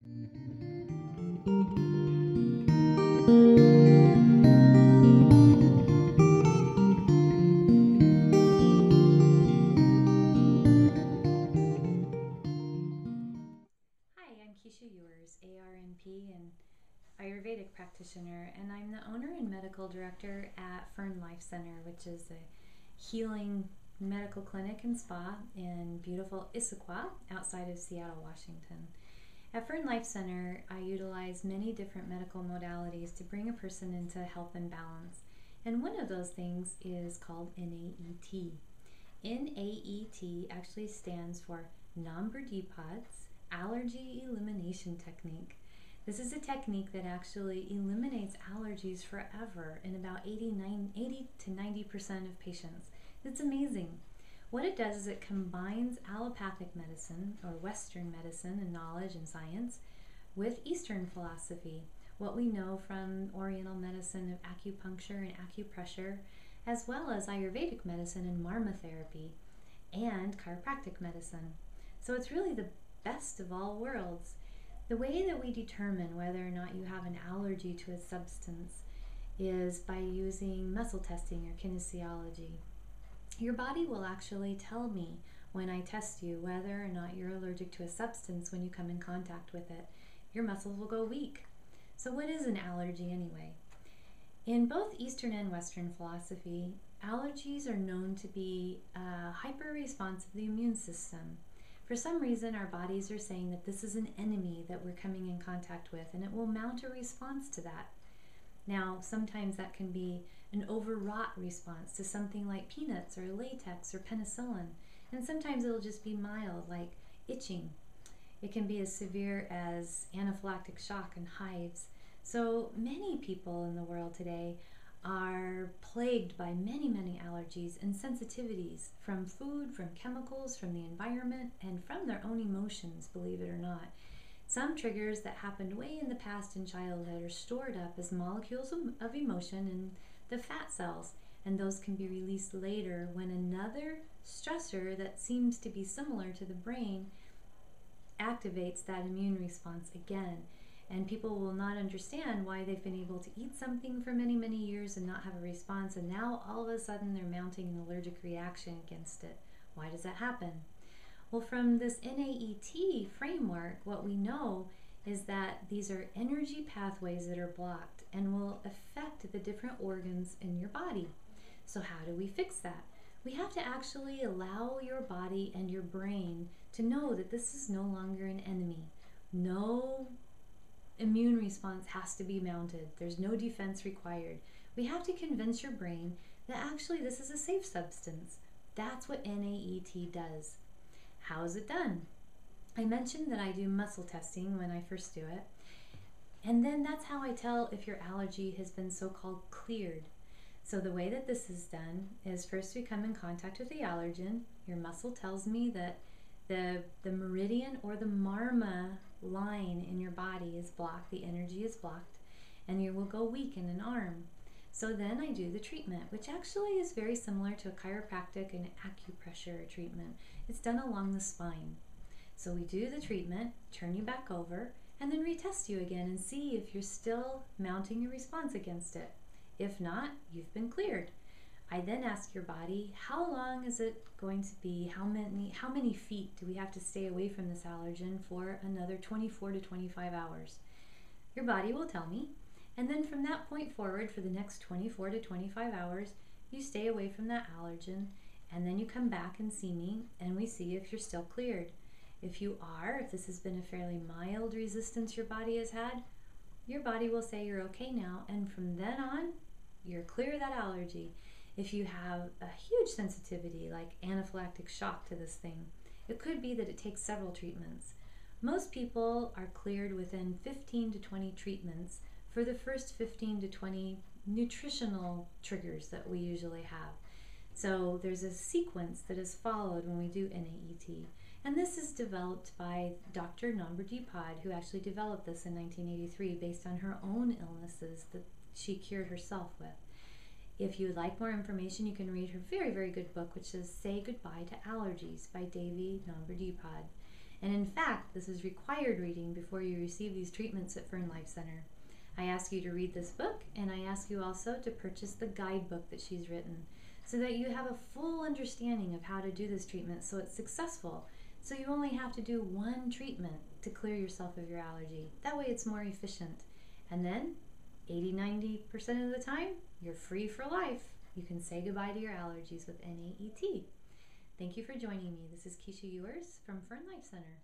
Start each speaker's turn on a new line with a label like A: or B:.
A: I'm Keesha Ewers, ARNP and Ayurvedic practitioner, and I'm the owner and medical director at Fern Life Center, which is a healing medical clinic and spa in beautiful Issaquah outside of Seattle, Washington. At Fern Life Center, I utilize many different medical modalities to bring a person into health and balance, and one of those things is called NAET. NAET actually stands for Nambudipad's Allergy Elimination Technique. This is a technique that actually eliminates allergies forever in about 80 to 90% of patients. It's amazing. What it does is it combines allopathic medicine, or Western medicine and knowledge and science, with Eastern philosophy, what we know from Oriental medicine of acupuncture and acupressure, as well as Ayurvedic medicine and marma therapy, and chiropractic medicine. So it's really the best of all worlds. The way that we determine whether or not you have an allergy to a substance is by using muscle testing or kinesiology. Your body will actually tell me when I test you whether or not you're allergic to a substance when you come in contact with it. Your muscles will go weak. So what is an allergy anyway? In both Eastern and Western philosophy, allergies are known to be a hyper-response of the immune system. For some reason, our bodies are saying that this is an enemy that we're coming in contact with, and it will mount a response to that. Now, sometimes that can be an overwrought response to something like peanuts or latex or penicillin, and sometimes it'll just be mild, like itching. It can be as severe as anaphylactic shock and hives. So many people in the world today are plagued by many allergies and sensitivities from food, from chemicals, from the environment, and from their own emotions, believe it or not. Some triggers that happened way in the past in childhood are stored up as molecules of emotion in the fat cells, and those can be released later when another stressor that seems to be similar to the brain activates that immune response again. And people will not understand why they've been able to eat something for many years and not have a response, and now all of a sudden they're mounting an allergic reaction against it. Why does that happen? Well, from this NAET framework, what we know is that these are energy pathways that are blocked and will affect the different organs in your body. So how do we fix that? We have to actually allow your body and your brain to know that this is no longer an enemy. No immune response has to be mounted. There's no defense required. We have to convince your brain that actually this is a safe substance. That's what NAET does. How is it done? I mentioned that I do muscle testing when I first do it, and then that's how I tell if your allergy has been so-called cleared. So the way that this is done is first we come in contact with the allergen. Your muscle tells me that the meridian or the marma line in your body is blocked, the energy is blocked, and you will go weak in an arm. So then I do the treatment, which actually is very similar to a chiropractic and acupressure treatment. It's done along the spine. So we do the treatment, turn you back over, and then retest you again and see if you're still mounting a response against it. If not, you've been cleared. I then ask your body, how long is it going to be? How many feet do we have to stay away from this allergen for another 24 to 25 hours? Your body will tell me, and then from that point forward, for the next 24 to 25 hours, you stay away from that allergen, and then you come back and see me, and we see if you're still cleared. If you are, if this has been a fairly mild resistance your body has had, your body will say you're okay now, and from then on, you're clear of that allergy. If you have a huge sensitivity, like anaphylactic shock to this thing, it could be that it takes several treatments. Most people are cleared within 15 to 20 treatments for the first 15 to 20 nutritional triggers that we usually have. So there's a sequence that is followed when we do NAET. And this is developed by Dr. Nambudipan, who actually developed this in 1983 based on her own illnesses that she cured herself with. If you would like more information, you can read her very good book, which is Say Goodbye to Allergies by Davy Nambudipan. And in fact, this is required reading before you receive these treatments at Fern Life Center. I ask you to read this book, and I ask you also to purchase the guidebook that she's written so that you have a full understanding of how to do this treatment so it's successful. So you only have to do one treatment to clear yourself of your allergy. That way it's more efficient. And then 80-90% of the time, you're free for life. You can say goodbye to your allergies with NAET. Thank you for joining me. This is Keesha Ewers from Fern Life Center.